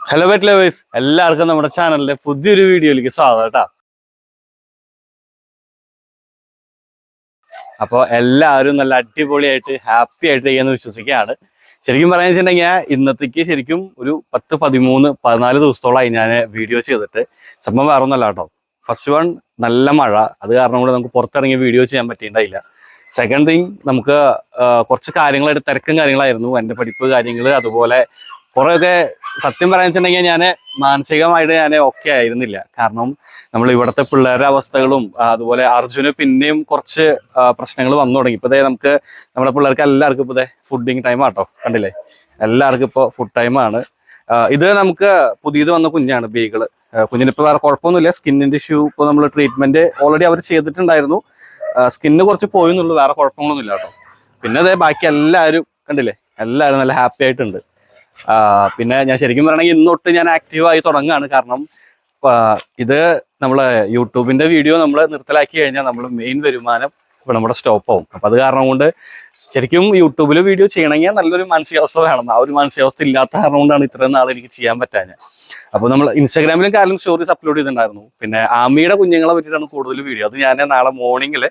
Hello pet lovers, എല്ലാവർക്കും നമ്മുടെ ചാനലിലെ പുതിയൊരു വീഡിയോയിലേക്ക് സ്വാഗതം കേട്ടോ. അപ്പോൾ എല്ലാവരും നല്ല അടിപൊളിയായിട്ട് ഹാപ്പി ആയിട്ട് ചെയ്യാന്ന് വിശ്വസിക്കുകയാണ്. ശരിക്കും പറയാന്ന് വെച്ചിട്ടുണ്ടെങ്കിൽ ഇന്നത്തേക്ക് ശരിക്കും ഒരു 10, 13, 14 ദിവസത്തോളമായി ഞാൻ വീഡിയോ ചെയ്തിട്ട്. സംഭവം വേറെ ഒന്നല്ല കേട്ടോ. ഫസ്റ്റ് വൺ, നല്ല മഴ, അത് കാരണം കൊണ്ട് നമുക്ക് പുറത്തിറങ്ങി വീഡിയോ ചെയ്യാൻ പറ്റിയിട്ടുണ്ടായില്ല. സെക്കൻഡ് തിങ്, നമുക്ക് കുറച്ച് കാര്യങ്ങളായിട്ട് തിരക്കും കാര്യങ്ങളായിരുന്നു. എൻ്റെ പഠിപ്പ് കാര്യങ്ങൾ, അതുപോലെ കുറേയൊക്കെ സത്യം പറയാൻ വെച്ചിട്ടുണ്ടെങ്കിൽ ഞാൻ മാനസികമായിട്ട് ഞാൻ ഓക്കെ ആയിരുന്നില്ല. കാരണം നമ്മൾ ഇവിടുത്തെ പിള്ളേരുടെ അവസ്ഥകളും അതുപോലെ അർജുന് പിന്നെയും കുറച്ച് പ്രശ്നങ്ങൾ വന്നു തുടങ്ങി. ഇപ്പോഴേ നമുക്ക് നമ്മുടെ പിള്ളേർക്ക് എല്ലാവർക്കും ഇപ്പോഴേ ഫുഡിങ് ടൈം ആട്ടോ, കണ്ടില്ലേ, എല്ലാവർക്കും ഇപ്പോൾ ഫുഡ് ടൈമാണ്. ഇത് നമുക്ക് പുതിയത് വന്ന കുഞ്ഞാണ് ബീഗിള്. കുഞ്ഞിനിപ്പോൾ വേറെ കുഴപ്പമൊന്നുമില്ല. സ്കിന്നിൻ്റെ ഇഷ്യൂ ഇപ്പോൾ നമ്മൾ ട്രീറ്റ്മെൻറ്റ് ഓൾറെഡി അവർ ചെയ്തിട്ടുണ്ടായിരുന്നു. സ്കിന്ന് കുറച്ച് പോയെന്നുള്ളൂ, വേറെ കുഴപ്പങ്ങളൊന്നുമില്ല കേട്ടോ. പിന്നെ അതേ ബാക്കി എല്ലാവരും കണ്ടില്ലേ, എല്ലാവരും നല്ല ഹാപ്പി ആയിട്ടുണ്ട്. പിന്നെ ഞാൻ ശരിക്കും പറയണമെങ്കിൽ ഇന്നൊട്ട് ഞാൻ ആക്റ്റീവായി തുടങ്ങുകയാണ്. കാരണം ഇത് നമ്മളെ യൂട്യൂബിൻ്റെ വീഡിയോ നമ്മൾ നിർത്തലാക്കി കഴിഞ്ഞാൽ നമ്മൾ മെയിൻ വരുമാനം ഇപ്പോൾ നമ്മുടെ സ്റ്റോപ്പ് ആവും. അപ്പം അത് കാരണം കൊണ്ട് ശരിക്കും യൂട്യൂബിൽ വീഡിയോ ചെയ്യണമെങ്കിൽ നല്ലൊരു മാനസികാവസ്ഥ വേണം. ആ ഒരു മാനസികാവസ്ഥ ഇല്ലാത്ത കാരണം കൊണ്ടാണ് ഇത്രയും നാൾ എനിക്ക് ചെയ്യാൻ പറ്റാഞ്ഞത്. അപ്പോൾ നമ്മൾ ഇൻസ്റ്റാഗ്രാമിലും കാര്യം സ്റ്റോറീസ് അപ്ലോഡ് ചെയ്തിട്ടുണ്ടായിരുന്നു. പിന്നെ ആമിയുടെ കുഞ്ഞുങ്ങളെ പറ്റിയിട്ടാണ് കൂടുതൽ വീഡിയോ. അത് ഞാൻ നാളെ മോർണിംഗിൽ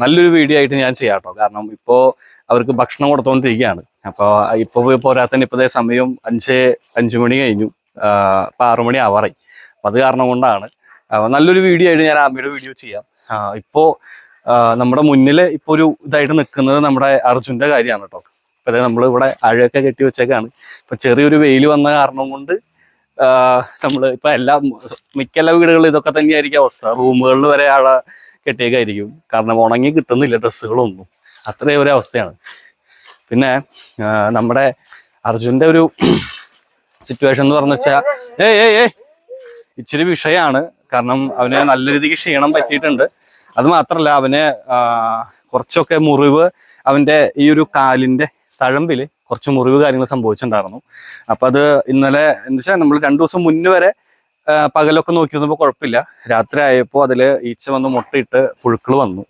നല്ലൊരു വീഡിയോ ആയിട്ട് ഞാൻ ചെയ്യാം കേട്ടോ. കാരണം ഇപ്പോൾ അവർക്ക് ഭക്ഷണം കൊടുത്തുകൊണ്ടിരിക്കുകയാണ്. അപ്പോൾ ഇപ്പോൾ പോരാത്തന്നെ ഇപ്പോഴത്തെ സമയം 5 മണി കഴിഞ്ഞു, ഇപ്പം 6 മണി ആവാറായി. അപ്പം അത് കാരണം കൊണ്ടാണ് നല്ലൊരു വീഡിയോ ആയിട്ട് ഞാൻ ആമിയുടെ വീഡിയോ ചെയ്യാം. ഇപ്പോൾ നമ്മുടെ മുന്നിൽ ഇപ്പോൾ ഒരു ഇതായിട്ട് നിൽക്കുന്നത് നമ്മുടെ അർജുൻ്റെ കാര്യമാണ് കേട്ടോ. അപ്പോൾ നമ്മൾ ഇവിടെ അഴയൊക്കെ കെട്ടി വെച്ചേക്കാണ്. ഇപ്പം ചെറിയൊരു വെയിൽ വന്ന കാരണം കൊണ്ട് നമ്മൾ ഇപ്പം മിക്ക എല്ലാ വീടുകളിലും ഇതൊക്കെ തന്നെയായിരിക്കും അവസ്ഥ. റൂമുകളിൽ വരെ അഴ കെട്ടിയേക്കായിരിക്കും. കാരണം ഉണങ്ങി കിട്ടുന്നില്ല ഡ്രസ്സുകളൊന്നും, അത്രയും ഒരു അവസ്ഥയാണ്. പിന്നെ നമ്മുടെ അർജുൻ്റെ ഒരു സിറ്റുവേഷൻ എന്ന് പറഞ്ഞു വെച്ചാൽ ഇച്ചിരി വിഷയമാണ്. കാരണം അവന് നല്ല രീതിക്ക് ക്ഷീണം പറ്റിയിട്ടുണ്ട്. അത് മാത്രമല്ല, അവന് കുറച്ചൊക്കെ മുറിവ്, അവൻ്റെ ഈ ഒരു കാലിൻ്റെ തഴമ്പിൽ കുറച്ച് മുറിവ് കാര്യങ്ങൾ സംഭവിച്ചിട്ടുണ്ടായിരുന്നു. അപ്പം അത് ഇന്നലെ എന്താ വെച്ചാൽ നമ്മൾ 2 ദിവസം മുന്നേ വരെ പകലൊക്കെ നോക്കി വന്നപ്പോൾ കുഴപ്പമില്ല. രാത്രി ആയപ്പോൾ അതിൽ ഈച്ച വന്ന് മുട്ടയിട്ട് പുഴുക്കൾ വന്നു.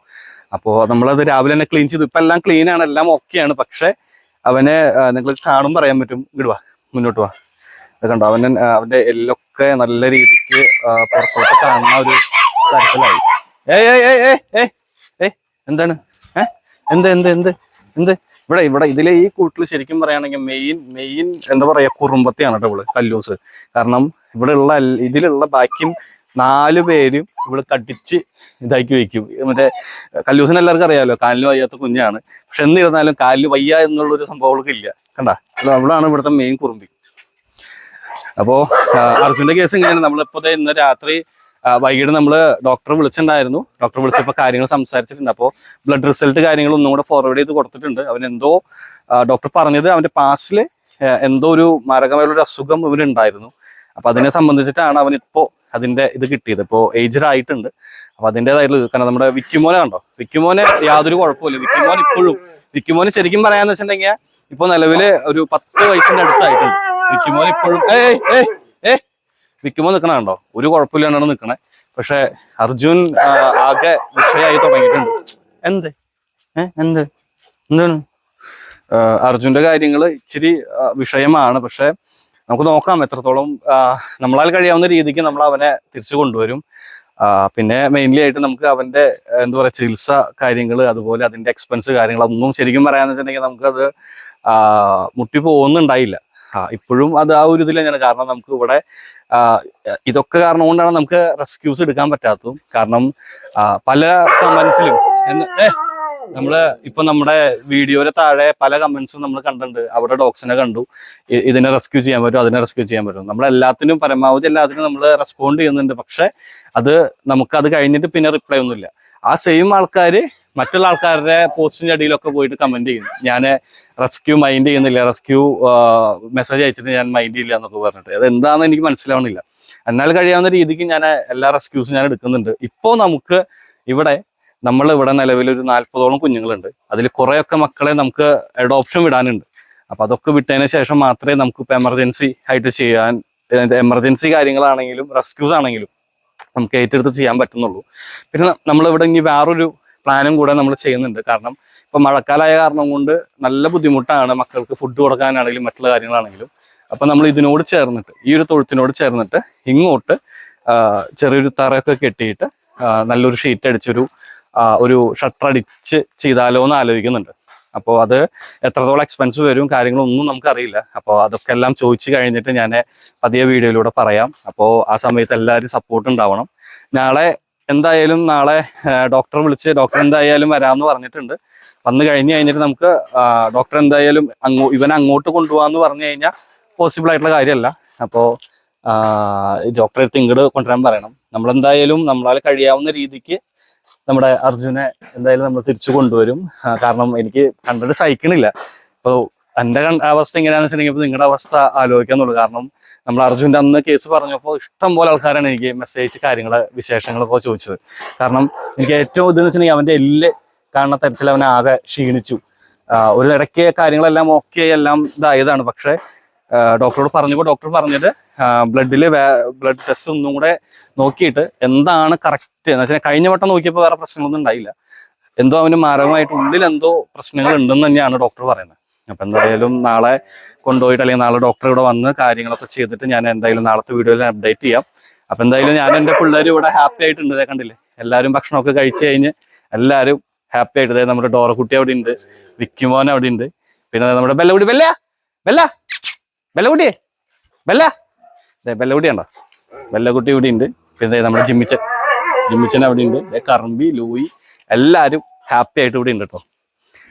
അപ്പോൾ നമ്മളത് രാവിലെ തന്നെ ക്ലീൻ ചെയ്തു. ഇപ്പം എല്ലാം ക്ലീനാണ്, എല്ലാം ഓക്കെയാണ്. പക്ഷെ അവന് നിങ്ങൾ കാണുമ്പോൾ പറയാൻ പറ്റും. ഇടുവാ, മുന്നോട്ട് വാ, കണ്ടോ, അവൻ്റെ എല്ലൊക്കെ നല്ല രീതിക്ക് പുറത്തോട്ട് കാണുന്ന ഒരു തരത്തിലായി. എന്താണ് എന്ത് എന്ത് എന്ത് എന്ത് ഇവിടെ ഇതിലെ ഈ കൂട്ടിൽ ശരിക്കും പറയുകയാണെങ്കിൽ മെയിൻ എന്താ പറയുക, കുറുമ്പത്തിയാണ് കേട്ടോ ഇവള്, കല്ലൂസ്. കാരണം ഇതിലുള്ള ബാക്കിയും 4 പേരും ഇവള് കടിച്ച് ഇതാക്കി വെക്കും. മറ്റേ കല്ലൂസിന് എല്ലാവർക്കും അറിയാമല്ലോ, കാലിന് വയ്യാത്ത കുഞ്ഞാണ്. പക്ഷെ എന്നിരുന്നാലും കാലിന് വയ്യ എന്നുള്ളൊരു സംഭവം അവൾക്ക് ഇല്ല. കണ്ടാ, അവളാണ് ഇവിടുത്തെ മെയിൻ കുറുമ്പി. അപ്പോൾ അർജുൻ്റെ കേസ് ഇങ്ങനെയാണ്. നമ്മളിപ്പോൾ ഇന്ന് രാത്രി വൈകിട്ട് നമ്മൾ ഡോക്ടറെ വിളിച്ചിട്ടുണ്ടായിരുന്നു. ഡോക്ടറെ വിളിച്ചപ്പോൾ കാര്യങ്ങൾ സംസാരിച്ചിട്ടുണ്ട്. അപ്പോൾ ബ്ലഡ് റിസൾട്ട് കാര്യങ്ങൾ ഒന്നും കൂടെ ഫോർവേഡ് ചെയ്ത് കൊടുത്തിട്ടുണ്ട്. അവനെന്തോ ഡോക്ടർ പറഞ്ഞത് അവൻ്റെ പാസ്റ്റിൽ എന്തോ ഒരു മാരകമായുള്ളൊരു അസുഖം ഇവനുണ്ടായിരുന്നു. അപ്പം അതിനെ സംബന്ധിച്ചിട്ടാണ് അവനിപ്പോൾ അതിൻ്റെ ഇത് കിട്ടിയത്. ഇപ്പോൾ ഏജ്ഡ് ആയിട്ടുണ്ട്. അപ്പം അതിൻ്റെതായിട്ടുള്ള കാരണം നമ്മുടെ വിക്കിമോനെ കണ്ടോ, വിക്കിമോനെ യാതൊരു കുഴപ്പമില്ല. വിക്കിമോന് ശരിക്കും പറയാന്ന് വെച്ചിട്ടുണ്ടെങ്കിൽ ഇപ്പോൾ നിലവിൽ ഒരു 10 വയസ്സിൻ്റെ അടുത്തായിട്ടുണ്ട്. വിക്കിമോൻ ഇപ്പോഴും വിക്കുമ്പോൾ നിൽക്കണ കണ്ടോ, ഒരു കുഴപ്പമില്ലാണ്ടാണ് നിൽക്കണേ. പക്ഷെ അർജുൻ ആകെ വിഷയമായി തുടങ്ങിയിട്ടുണ്ട്. എന്താണ് അർജുൻ്റെ കാര്യങ്ങൾ ഇച്ചിരി വിഷയമാണ്. പക്ഷെ നമുക്ക് നോക്കാം എത്രത്തോളം നമ്മളാൽ കഴിയാവുന്ന രീതിക്ക് നമ്മൾ അവനെ തിരിച്ചു കൊണ്ടുവരും. പിന്നെ മെയിൻലി ആയിട്ട് നമുക്ക് അവൻ്റെ എന്താ പറയുക, ചികിത്സ കാര്യങ്ങൾ, അതുപോലെ അതിൻ്റെ എക്സ്പെൻസ് കാര്യങ്ങളൊന്നും ശരിക്കും പറയാന്ന് വെച്ചിട്ടുണ്ടെങ്കിൽ നമുക്കത് മുട്ടി പോകുന്നുണ്ടായില്ല. ഇപ്പോഴും അത് ആ ഒരു ഇതിൽ തന്നെയാണ്. കാരണം നമുക്ക് ഇവിടെ ഇതൊക്കെ കാരണം കൊണ്ടാണ് നമുക്ക് റെസ്ക്യൂസ് എടുക്കാൻ പറ്റാത്തതും. കാരണം പല കമന്റ്സിലും നമ്മള് ഇപ്പൊ നമ്മുടെ വീഡിയോയുടെ താഴെ പല കമന്റ്സും നമ്മൾ കണ്ടിട്ടുണ്ട്. അവിടെ ഡോഗ്സിനെ കണ്ടു, ഇതിനെ റെസ്ക്യൂ ചെയ്യാൻ പറ്റും, അതിനെ റെസ്ക്യൂ ചെയ്യാൻ പറ്റും. നമ്മളെല്ലാത്തിനും പരമാവധി എല്ലാത്തിനും നമ്മൾ റെസ്പോണ്ട് ചെയ്യുന്നുണ്ട്. പക്ഷെ നമുക്കത് കഴിഞ്ഞിട്ട് പിന്നെ റിപ്ലൈ ഒന്നുമില്ല. ആ സെയിം ആൾക്കാർ മറ്റുള്ള ആൾക്കാരുടെ പോസ്റ്റിന്റെ അടിയിലൊക്കെ പോയിട്ട് കമന്റ് ചെയ്യുന്നു, ഞാൻ റെസ്ക്യൂ മൈൻഡ് ചെയ്യുന്നില്ല, റെസ്ക്യൂ മെസ്സേജ് അയച്ചിട്ട് ഞാൻ മൈൻഡ് ചെയ്യില്ല എന്നൊക്കെ പറഞ്ഞിട്ട്. അത് എന്താണെന്ന് എനിക്ക് മനസ്സിലാവണില്ല. എന്നാൽ കഴിയാവുന്ന രീതിക്ക് ഞാൻ എല്ലാ റെസ്ക്യൂസും ഞാൻ എടുക്കുന്നുണ്ട്. ഇപ്പോൾ നമ്മളിവിടെ നിലവിലൊരു 40ഓളം കുഞ്ഞുങ്ങളുണ്ട്. അതിൽ കുറേയൊക്കെ മക്കളെ നമുക്ക് അഡോപ്ഷൻ വിടാനുണ്ട്. അപ്പം അതൊക്കെ വിട്ടതിന് ശേഷം മാത്രമേ നമുക്കിപ്പോൾ എമർജൻസി ആയിട്ട് ചെയ്യാൻ, എമർജൻസി കാര്യങ്ങളാണെങ്കിലും റെസ്ക്യൂസ് ആണെങ്കിലും നമുക്ക് ഏറ്റെടുത്ത് ചെയ്യാൻ പറ്റുന്നുള്ളൂ. പിന്നെ നമ്മളിവിടെ ഇനി വേറൊരു പ്ലാനും കൂടെ നമ്മൾ ചെയ്യുന്നുണ്ട്. കാരണം ഇപ്പം മഴക്കാലമായ കാരണം കൊണ്ട് നല്ല ബുദ്ധിമുട്ടാണ് മക്കൾക്ക് ഫുഡ് കൊടുക്കാനാണെങ്കിലും മറ്റുള്ള കാര്യങ്ങളാണെങ്കിലും. അപ്പം നമ്മൾ ഇതിനോട് ചേർന്നിട്ട് ഈ ഒരു തൊഴുത്തിനോട് ചേർന്നിട്ട് ഇങ്ങോട്ട് ചെറിയൊരു തറയൊക്കെ കെട്ടിയിട്ട് നല്ലൊരു ഷീറ്റ് അടിച്ചൊരു ഒരു ഷട്ടർ അടിച്ച് ചെയ്താലോ എന്ന് ആലോചിക്കുന്നുണ്ട്. അപ്പോൾ അത് എത്രത്തോളം എക്സ്പെൻസ് വരും കാര്യങ്ങളൊന്നും നമുക്കറിയില്ല. അപ്പോൾ അതൊക്കെ എല്ലാം ചോദിച്ചു കഴിഞ്ഞിട്ട് ഞാൻ പതിയെ വീഡിയോയിലൂടെ പറയാം. അപ്പോൾ ആ സമയത്ത് എല്ലാവരും സപ്പോർട്ട് ഉണ്ടാവണം. നാളെ ഡോക്ടറെ വിളിച്ച് ഡോക്ടർ എന്തായാലും വരാമെന്ന് പറഞ്ഞിട്ടുണ്ട്. വന്നു കഴിഞ്ഞിട്ട് നമുക്ക് ഡോക്ടർ എന്തായാലും ഇവനെ അങ്ങോട്ട് കൊണ്ടുപോകാമെന്ന് പറഞ്ഞു കഴിഞ്ഞാൽ പോസിബിൾ ആയിട്ടുള്ള കാര്യമല്ല. അപ്പോൾ ഡോക്ടറെ അടുത്ത് ഇങ്ങോട്ട് കൊണ്ടുവരാൻ പറയണം. നമ്മളെന്തായാലും നമ്മളാൽ കഴിയാവുന്ന രീതിക്ക് നമ്മുടെ അർജുനെ എന്തായാലും നമ്മൾ തിരിച്ചു കൊണ്ടുവരും. കാരണം എനിക്ക് കണ്ടിട്ട് സഹിക്കണില്ല. ഇപ്പോൾ എൻ്റെ അവസ്ഥ എങ്ങനെയാണെന്ന് വെച്ചിട്ടുണ്ടെങ്കിൽ നിങ്ങളുടെ അവസ്ഥ ആലോചിക്കാന്നുള്ളൂ. കാരണം നമ്മൾ അർജുൻ്റെ അന്ന് കേസ് പറഞ്ഞപ്പോൾ ഇഷ്ടം പോലെ ആൾക്കാരാണ് എനിക്ക് മെസ്സേജ് വിശേഷങ്ങളൊക്കെ ചോദിച്ചത്. കാരണം എനിക്ക് ഏറ്റവും ഇതെന്ന് വെച്ചിട്ടുണ്ടെങ്കിൽ അവൻ്റെ എല്ല് കാണുന്ന തരത്തിൽ അവൻ ആകെ ക്ഷീണിച്ചു. ഒരു ഇടയ്ക്ക് കാര്യങ്ങളെല്ലാം ഓക്കെ എല്ലാം ഇതായതാണ്. പക്ഷേ ഡോക്ടറോട് പറഞ്ഞപ്പോൾ ഡോക്ടർ പറഞ്ഞത് ബ്ലഡ് ടെസ്റ്റ് ഒന്നും കൂടെ നോക്കിയിട്ട് എന്താണ് കറക്റ്റ് എന്ന് വെച്ചാൽ കഴിഞ്ഞ വട്ടം നോക്കിയപ്പോൾ വേറെ പ്രശ്നങ്ങളൊന്നും ഉണ്ടായില്ല. എന്തോ അവന് മാരകമായിട്ട് ഉള്ളിൽ എന്തോ പ്രശ്നങ്ങൾ ഉണ്ടെന്ന് തന്നെയാണ് ഡോക്ടർ പറയുന്നത്. അപ്പം എന്തായാലും നാളെ കൊണ്ടുപോയിട്ട് അല്ലെങ്കിൽ നാളെ ഡോക്ടർ ഇവിടെ വന്ന് കാര്യങ്ങളൊക്കെ ചെയ്തിട്ട് ഞാൻ എന്തായാലും നാളത്തെ വീഡിയോയിൽ അപ്ഡേറ്റ് ചെയ്യാം. അപ്പം എന്തായാലും ഞാൻ എൻ്റെ പിള്ളേർ ഇവിടെ ഹാപ്പി ആയിട്ടുണ്ട്. ഇതേ കണ്ടില്ലേ, എല്ലാവരും ഭക്ഷണമൊക്കെ കഴിച്ച് കഴിഞ്ഞ് എല്ലാവരും ഹാപ്പി ആയിട്ട്. അതായത് നമ്മുടെ ഡോറക്കുട്ടി അവിടെ ഉണ്ട്, വിക്കിമോൻ അവിടെ ഉണ്ട്, പിന്നെ നമ്മുടെ ബെല്ലക്കുട്ടി ബെല്ലക്കുട്ടിയെ ബെല്ലക്കുട്ടി ഉണ്ടോ, ബെല്ലക്കുട്ടി ഇവിടെ ഉണ്ട്. പിന്നെ നമ്മുടെ ജിമ്മിച്ചൻ അവിടെ ഉണ്ട്, കറമ്പി ലൂയി എല്ലാവരും ഹാപ്പി ആയിട്ട് ഇവിടെ ഉണ്ട് കേട്ടോ.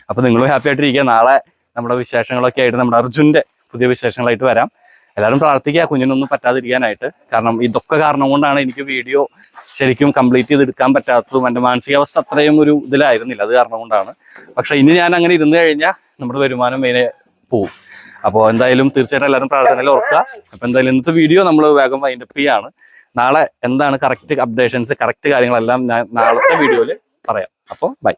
അപ്പൊ നിങ്ങളും ഹാപ്പി ആയിട്ടിരിക്കുക. നാളെ നമ്മുടെ വിശേഷങ്ങളൊക്കെ ആയിട്ട് നമ്മുടെ അർജുൻ്റെ പുതിയ വിശേഷങ്ങളായിട്ട് വരാം. എല്ലാവരും പ്രാർത്ഥിക്കുക കുഞ്ഞിനൊന്നും പറ്റാതിരിക്കാനായിട്ട്. കാരണം ഇതൊക്കെ കാരണം കൊണ്ടാണ് എനിക്ക് വീഡിയോ ശരിക്കും കംപ്ലീറ്റ് ചെയ്തെടുക്കാൻ പറ്റാത്തതും. എൻ്റെ മാനസികാവസ്ഥ അത്രയും ഒരു ഇതിലായിരുന്നില്ല, അത് കാരണം കൊണ്ടാണ്. പക്ഷെ ഇനി ഞാൻ അങ്ങനെ ഇരുന്ന് കഴിഞ്ഞാൽ നമ്മുടെ വരുമാനം മെയിനെ പോവും. അപ്പോൾ എന്തായാലും തീർച്ചയായിട്ടും എല്ലാവരും പ്രാർത്ഥനയിൽ ഓർക്കുക. അപ്പോൾ എന്തായാലും ഇന്നത്തെ വീഡിയോ നമ്മൾ വേഗം വൈൻഡപ്പ് ചെയ്യാണ്. നാളെ എന്താണ് കറക്റ്റ് അപ്ഡേഷൻസ്, കറക്റ്റ് കാര്യങ്ങളെല്ലാം ഞാൻ നാളത്തെ വീഡിയോയിൽ പറയാം. അപ്പോൾ ബൈ.